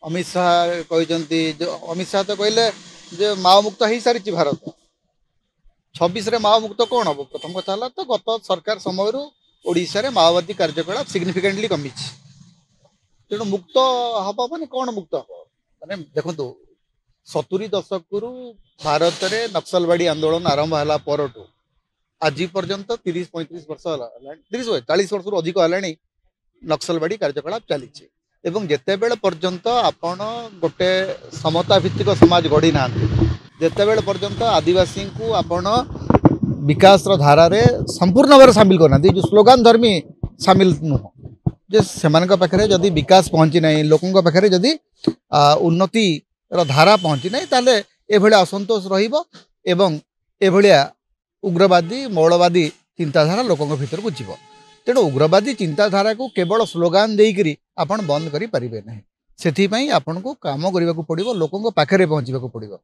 अमित शाह कहते जो अमित शाह तो कहले जे माओ मुक्त हो सारी भारत 26 रे माओ मुक्त कौन हम प्रथम कथा है तो गत सरकार समय ओडिशा रे माओवादी कार्यकलाप सिग्निफिकेंटली कमी तेणु मुक्त हम माने कौन मुक्त हम माने देखो 70 दशक भारत में नक्सलवाड़ी आंदोलन आरंभ है परठू आज पर्यंत 30-35 वर्ष 30-40 वर्ष अधिक है नक्सलवाड़ी कार्यकलाप चली जिते बेले पर्यंत आपण गोटे समता भित्तिक समाज गढ़ी ना जिते बेले पर्यंत आदिवासी को आपण विकास धारा रे संपूर्ण भाव सामिल करना जो स्लोगान धर्मी सामिल नुह जे से पाखे जदि विकास पहुँची ना लोकों पाखे जदि उन्नति धारा पहुँची ना ताले एभलिया असंतोष रही उग्रवादी मौलवादी चिंताधारा लोकों भीतर को जीव तेणु उग्रवादी चिंताधारा को केवल स्लोगान देकर आपण बंद करें ना से आपन को काम करने को पड़ो लोकों पाखे पहुँचा पड़ो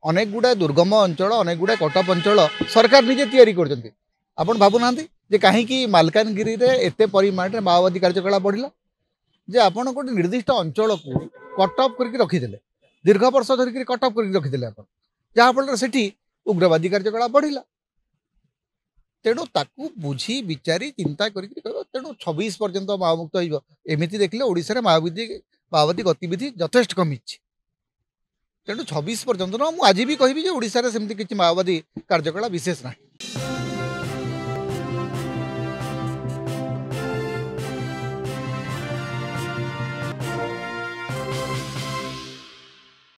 अनेक गुड़ा दुर्गम अंचल अनेक गुड़ा कटप अंचल सरकार निजे तैयारी करछन्ती आपण भावुना जे कहीं मालकानगिरी रे एते परिमाण में माओवादी कार्यकलाप बढ़ला जे आपण गोटे निर्दिष्ट अंचल को कटअप करके रखीदे दीर्घ वर्ष धरिक कटअप करके रखीदे आप जहाँफल से उग्रवादी कार्यकलाप बढ़ला तेणु ताकू बुझी विचारी चिंता तेणु 26 पर्यंत माओमुक्त होमती देखिले ओडिशा माओवादी गतिविधि यथेष्ट कमी तेणु 26 पर्यंत ना मुझे आज भी कहबी ओडिशा रे सेमती किछि माओवादी कार्यकलाप विशेष ना।